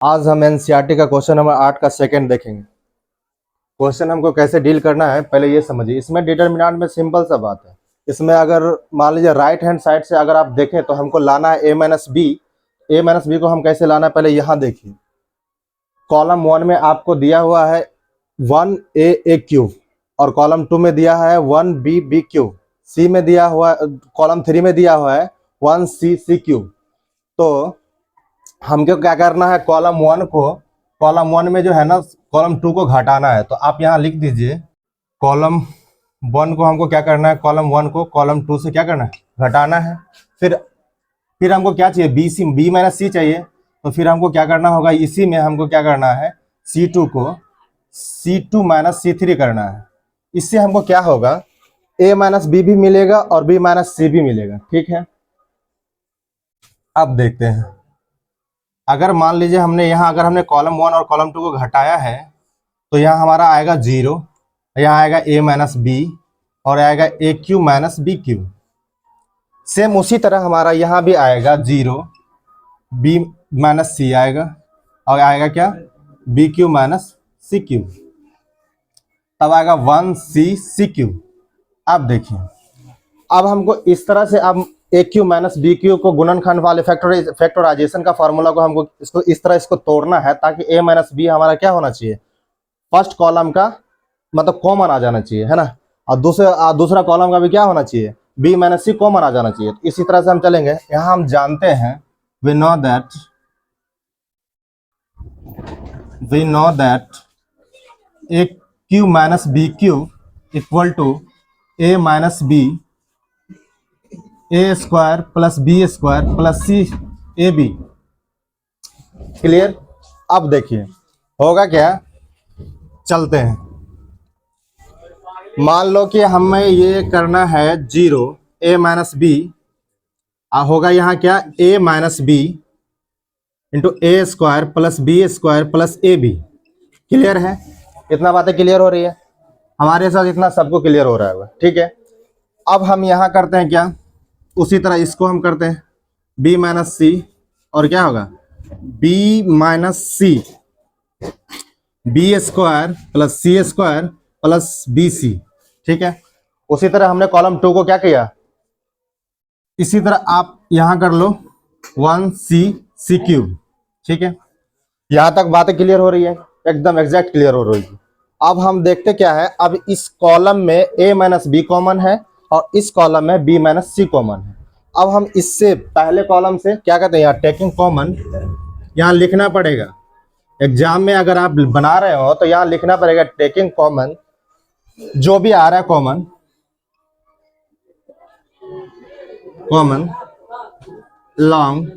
आज हम एनसीईआरटी का क्वेश्चन नंबर 8 का सेकंड देखेंगे। क्वेश्चन हमको कैसे डील करना है पहले ये समझिए। इसमें डिटर्मिनेंट में सिंपल सा बात है। इसमें अगर मान लीजिए राइट हैंड साइड से अगर आप देखें तो हमको लाना है ए माइनस बी। ए माइनस बी को हम कैसे लाना है पहले यहाँ देखिए। कॉलम 1 में आपको दिया हुआ है 1a क्यूब और कॉलम 2 में दिया है 1b क्यूब। सी में दिया हुआ, कॉलम 3 में दिया हुआ है 1c क्यूब। तो हमको क्या करना है, कॉलम 1 में जो है ना कॉलम 2 को घटाना है। तो आप यहाँ लिख दीजिए कॉलम 1 को हमको क्या करना है, कॉलम 1 को कॉलम 2 से क्या करना है, घटाना है। फिर हमको क्या चाहिए, बी माइनस सी चाहिए। तो फिर हमको क्या करना होगा, इसी में हमको क्या करना है, C2 को C2 माइनस C3 करना है। इससे हमको क्या होगा, A माइनस बी भी मिलेगा और B माइनस सी भी मिलेगा। ठीक है, अब देखते हैं। अगर मान लीजिए अगर हमने कॉलम 1 और कॉलम 2 को घटाया है तो यहाँ हमारा आएगा 0, यहाँ आएगा a माइनस बी और आएगा a Q minus B Q. Same उसी तरह हमारा यहाँ भी आएगा 0, b माइनस सी आएगा और आएगा क्या, B Q minus C Q. तब आएगा 1c क्यू। अब देखिए, अब हमको इस तरह से अब ए क्यू माइनस बी क्यू को गुणनखंड वाले फैक्टराइजेशन का फॉर्मूला को हमको इसको तोड़ना है, ताकि ए माइनस बी हमारा क्या होना चाहिए, फर्स्ट कॉलम का मतलब कॉमन आ जाना चाहिए, है ना। और दूसरा कॉलम का भी क्या होना चाहिए, बी माइनस सी कॉमन आ जाना चाहिए। तो इसी तरह से हम चलेंगे। यहाँ हम जानते हैं, we know that A Q minus B Q equal to A minus B A square plus B square plus C A B. Clear. अब देखिए होगा क्या, चलते हैं। मान लो कि हमें ये करना है 0 a माइनस बी, होगा यहाँ क्या, a minus B into A square plus B square plus A B. Clear है, इतना बातें क्लियर हो रही है हमारे साथ, इतना सबको क्लियर हो रहा है। ठीक है, अब हम यहाँ करते हैं क्या, उसी तरह इसको हम करते हैं b माइनस सी और क्या होगा, b minus C B square plus C square plus B C. ठीक है, उसी तरह हमने कॉलम 2 को क्या किया, इसी तरह आप यहां कर लो 1c क्यूब। ठीक है, यहां तक बातें क्लियर हो रही है, एकदम एग्जैक्ट क्लियर हो रही है। अब हम देखते क्या है, अब इस कॉलम में a माइनस बी कॉमन है और इस कॉलम में b माइनस सी कॉमन है। अब हम इससे पहले कॉलम से क्या कहते हैं, यहाँ टेकिंग कॉमन यहाँ लिखना पड़ेगा। एग्जाम में अगर आप बना रहे हो तो यहाँ लिखना पड़ेगा टेकिंग कॉमन, जो भी आ रहा है common along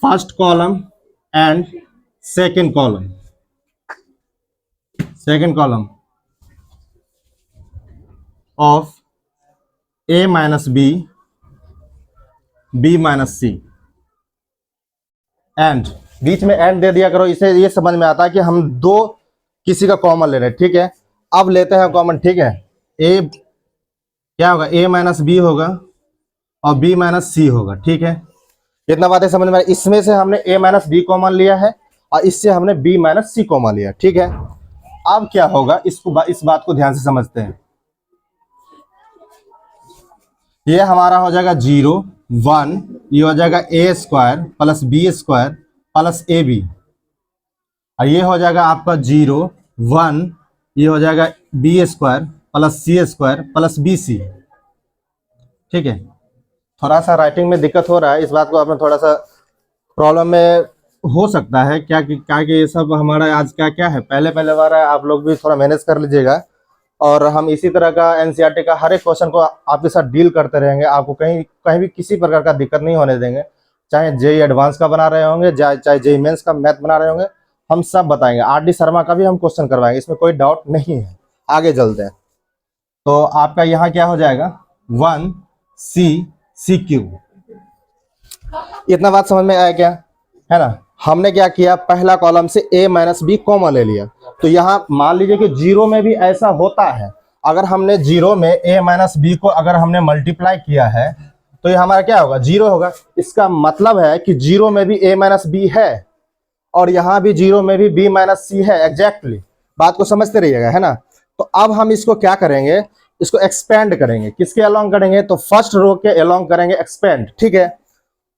first column and second column of a minus B minus C. And बीच में एंड दे दिया करो, इसे ये समझ में आता है कि हम दो किसी का कॉमन ले रहे हैं। ठीक है, अब लेते हैं कॉमन। ठीक है, ए क्या होगा, a माइनस बी होगा और b माइनस सी होगा। ठीक है, इतना बातें समझ में। इसमें से हमने a माइनस बी कॉमन लिया है और इससे हमने b माइनस सी कॉमन लिया। ठीक है, अब क्या होगा, इस बात को ध्यान से समझते हैं। ये हमारा हो जाएगा 0 1, ये हो जाएगा a square plus B square plus A B, और ये हो जाएगा आपका 0 1, ये हो जाएगा B square plus C square plus B C. ठीक है, थोड़ा सा राइटिंग में दिक्कत हो रहा है, इस बात को आपने थोड़ा सा प्रॉब्लम में हो सकता है क्या कि ये सब हमारा आज क्या है, पहले बार है। आप लोग भी थोड़ा मैनेज कर लीजिएगा और हम इसी तरह का एनसीईआरटी का हर एक क्वेश्चन को आपके साथ डील करते रहेंगे। आपको कहीं भी किसी प्रकार का दिक्कत नहीं होने देंगे, चाहे जेई एडवांस का बना रहे होंगे, चाहे जेई मेंस का मैथ बना रहे होंगे, हम सब बताएंगे। आरडी शर्मा का भी हम क्वेश्चन करवाएंगे, इसमें कोई डाउट नहीं है। आगे चलते हैं। तो आपका यहाँ क्या हो जाएगा, 1c क्यूब। इतना बात समझ में आया क्या, है ना। हमने क्या किया, पहला कॉलम से a माइनस बी कॉमन ले लिया। तो यहाँ मान लीजिए कि 0 में भी ऐसा होता है, अगर हमने 0 में a माइनस बी को अगर हमने मल्टीप्लाई किया है तो ये हमारा क्या होगा, जीरो होगा। इसका मतलब है कि जीरो में भी a माइनस बी है और यहाँ भी जीरो में भी b माइनस सी है। एग्जैक्टली बात को समझते रहिएगा, है ना। तो अब हम इसको क्या करेंगे, इसको एक्सपेंड करेंगे। किसके अलोंग करेंगे, तो फर्स्ट रो के अलोंग करेंगे एक्सपेंड, ठीक है।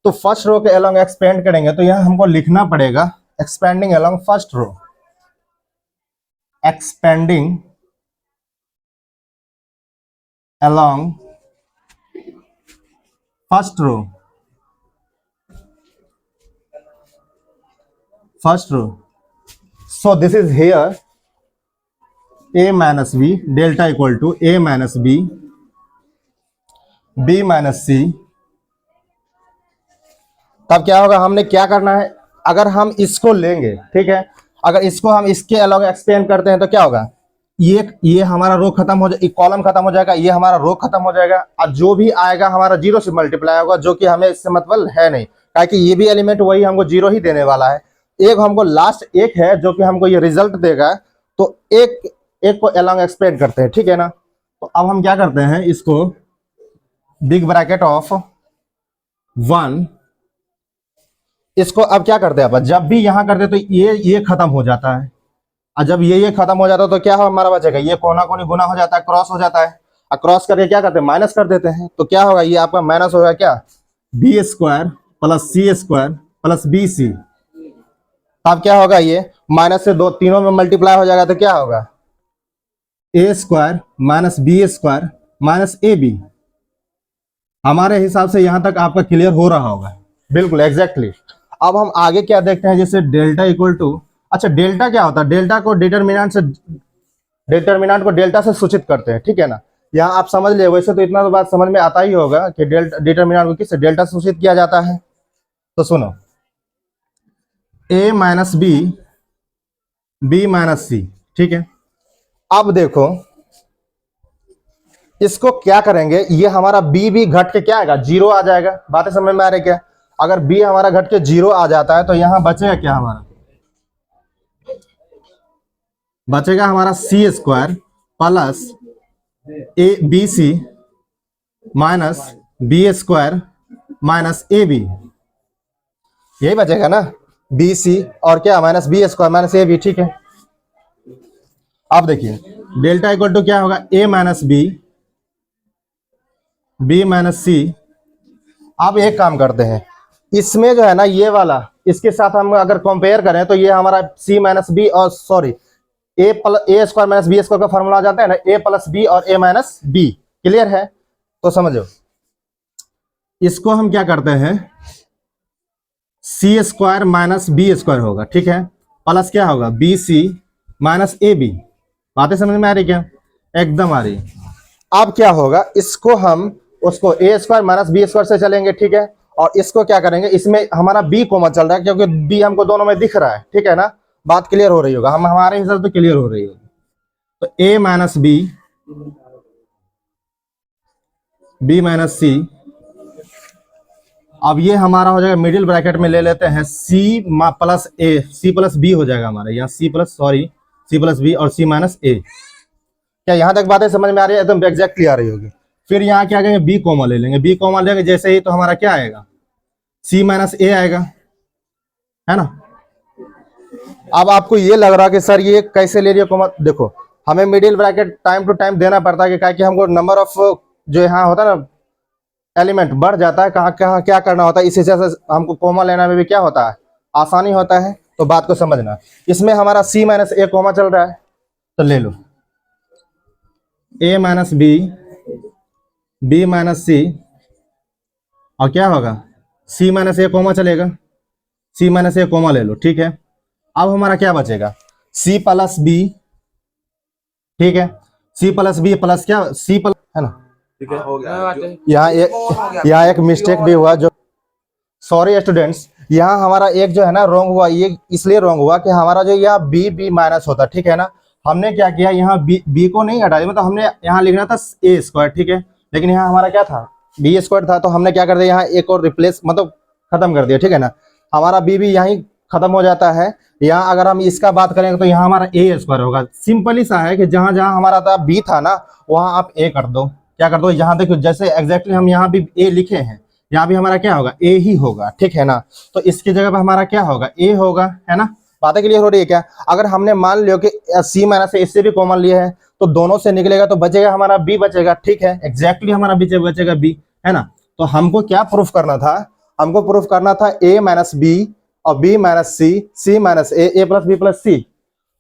तो फर्स्ट रो के अलोंग एक्सपेंड करेंगे तो यहाँ हमको लिखना पड़ेगा expanding along first row, expanding along first row, first row. So this is here a minus B delta equal to a minus B, b minus C. तब क्या होगा, हमने क्या करना है, अगर हम इसको लेंगे, ठीक है, अगर इसको हम इसके अलावा एक्सपेंड करते हैं तो क्या होगा, ये हमारा रो खत्म हो जाए, कॉलम खत्म हो जाएगा, ये हमारा रो खत्म हो जाएगा और जो भी आएगा हमारा जीरो से मल्टीप्लाई होगा, जो कि हमें इससे मतलब है नहीं, ताकि ये भी एलिमेंट वही हमको जीरो ही देने वाला है। एक हमको लास्ट एक है जो कि हमको ये रिजल्ट देगा, तो एक को अलोंग एक्सपेंड करते हैं, ठीक है ना। तो अब हम क्या करते हैं, इसको बिग ब्रैकेट ऑफ 1, इसको अब क्या करते हैं अपन, जब भी यहां करते तो ये खत्म हो जाता है, और जब ये खत्म हो जाता है तो क्या हो हमारा बचेगा, ये कोना कोनी गुना हो जाता है, क्रॉस हो जाता है, और क्रॉस करके क्या करते हैं, माइनस कर देते हैं। तो क्या होगा, ये आपका माइनस होगा क्या, B square plus C square plus B सी। तब क्या होगा, ये माइनस से दो तीनों में मल्टीप्लाई हो जाएगा तो क्या होगा, A square minus B square minus A B. हमारे हिसाब से यहां तक आपका क्लियर हो रहा होगा, बिल्कुल एग्जैक्टली। अब हम आगे क्या देखते हैं, जैसे डेल्टा इक्वल टू, अच्छा डेल्टा क्या होता है, डेल्टा को डिटर्मिनेंट को डेल्टा से सूचित करते हैं, ठीक है ना। यहाँ आप समझ ले, वैसे तो इतना तो बात समझ में आता ही होगा कि डिटर्मिनेंट को किससे, डेल्टा से सूचित किया जाता है। तो सुनो, a minus B, b minus C, ठीक है। अब देखो इसको क्या करेंगे, ये हमारा b घट के क्या आएगा, जीरो आ जाएगा। बातें समझ में आ रही क्या, अगर b हमारा घट के जीरो आ जाता है तो यहां बचेगा क्या, हमारा बचेगा हमारा C square plus A B C minus B square minus A B, यही बचेगा ना, बी सी और क्या minus B square minus A B, ठीक है। अब देखिए डेल्टा इक्वल टू क्या होगा, A minus B minus C. अब एक काम करते हैं, इसमें जो है ना ये वाला, इसके साथ हम अगर कंपेयर करें तो ये हमारा सी माइनस बी और सॉरी ए स्क्वायर माइनस बी स्क्वायर का फॉर्मूला आ जाता है ना, ए प्लस बी और ए माइनस बी। क्लियर है, तो समझो इसको हम क्या करते हैं, C square minus B square होगा, ठीक है, प्लस क्या होगा, B C minus A B. बातें समझ में आ रही क्या, एकदम आ रही। अब क्या होगा, इसको हम उसको ए स्क्वायर माइनस बी स्क्वायर से चलेंगे, ठीक है, और इसको क्या करेंगे, इसमें हमारा बी कॉमन चल रहा है क्योंकि बी हमको दोनों में दिख रहा है, ठीक है ना। बात क्लियर हो रही होगा, हम हमारे हिसाब से क्लियर हो रही होगी। तो a minus B minus C. अब ये हमारा हो जाएगा, मिडिल ब्रैकेट में ले लेते हैं c प्लस ए, सी प्लस बी हो जाएगा हमारा, यहाँ सी प्लस बी और c माइनस ए। क्या यहाँ तक बातें समझ में आ रही है, एकदम एग्जैक्टली आ रही होगी। फिर यहाँ क्या करेंगे, बी कॉमन ले लेंगे, बी कॉमन लेंगे जैसे ही तो हमारा क्या आएगा, c माइनस ए आएगा, है ना। अब आपको ये लग रहा है कि सर ये कैसे ले रही है कॉमन, देखो हमें middle bracket time to time देना पड़ता है कि हमको नंबर ऑफ जो यहाँ होता है ना एलिमेंट बढ़ जाता है, कहाँ कहाँ क्या करना होता है, इस हिसाब से हमको कॉमन लेना में भी क्या होता है, आसानी होता है। तो बात को समझना, इसमें हमारा c माइनस ए कॉमा चल रहा है, तो ले लो a minus B minus C, और क्या होगा, c माइनस ए कॉमा चलेगा, c माइनस ए कॉमा ले लो, ठीक है। अब हमारा क्या बचेगा, c प्लस बी, ठीक है, c प्लस बी प्लस क्या, c प्लस, है ना, ठीक है, हो गया। यहाँ एक मिस्टेक भी हुआ, जो सॉरी स्टूडेंट्स, यहाँ हमारा एक जो है ना रॉन्ग हुआ, ये इसलिए रॉन्ग हुआ कि हमारा जो यहाँ बी माइनस होता, ठीक है ना। हमने क्या किया, यहाँ बी को नहीं हटाया, मतलब हमने यहाँ लिखना था ए स्क्वायर, ठीक है, लेकिन यहाँ हमारा क्या था, बी स्क्वायर था, तो हमने क्या कर दिया, यहाँ एक और रिप्लेस मतलब खत्म कर दिया, ठीक है ना। हमारा बी यहीं खत्म हो जाता है। यहाँ अगर हम इसका बात करेंगे तो यहाँ हमारा ए स्क्वायर होगा। सिंपल ही सा है कि जहां जहां हमारा था बी था ना, वहां आप ए कर दो, क्या कर दो, यहाँ देखो जैसे एग्जैक्टली हम यहाँ भी ए लिखे हैं, यहाँ भी हमारा क्या होगा, ए ही होगा, ठीक है ना। तो इसकी जगह पर हमारा क्या होगा, ए होगा, है ना। बातें क्लियर हो रही है क्या। अगर हमने मान लियो कि सी माइनस ए, इससे भी कॉमन लिया है तो दोनों से निकलेगा तो बचेगा हमारा बी बचेगा, ठीक है, एग्जैक्टली हमारा बी बचेगा बी, है ना। तो हमको क्या प्रूफ करना था, हमको प्रूफ करना था ए माइनस बी और बी माइनस सी, सी माइनस ए प्लस बी प्लस सी।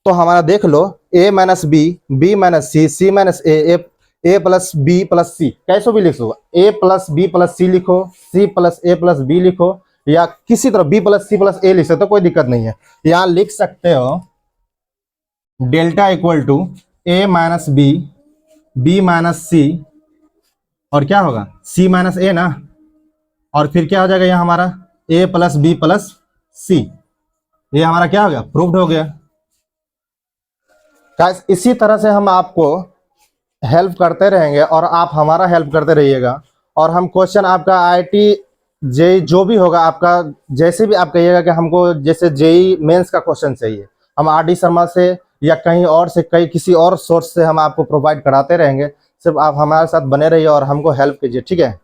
तो हमारा देख लो ए माइनस बी माइनस सी माइनस ए प्लस बी प्लस सी, कैसे भी लिख दो, ए प्लस बी प्लस सी लिखो, सी प्लस ए प्लस बी लिखो, या किसी तरह बी प्लस सी प्लस ए लिख सकते हो, कोई दिक्कत नहीं है। यहां लिख सकते हो delta equal to A minus B minus C, और क्या होगा सी माइनस ए ना, और फिर क्या हो जाएगा यहाँ हमारा ए प्लस बी प्लस सी। ये हमारा क्या हो गया, प्रूव्ड हो गया। गाइस इसी तरह से हम आपको हेल्प करते रहेंगे और आप हमारा हेल्प करते रहिएगा, और हम क्वेश्चन आपका आईआईटी जेई जो भी होगा आपका, जैसे भी आप कहिएगा कि हमको जैसे जेई मेंस का क्वेश्चन चाहिए, हम आरडी शर्मा से या कहीं और से, कई किसी और सोर्स से हम आपको प्रोवाइड कराते रहेंगे। सिर्फ आप हमारे साथ बने रहिए और हमको हेल्प कीजिए, ठीक है।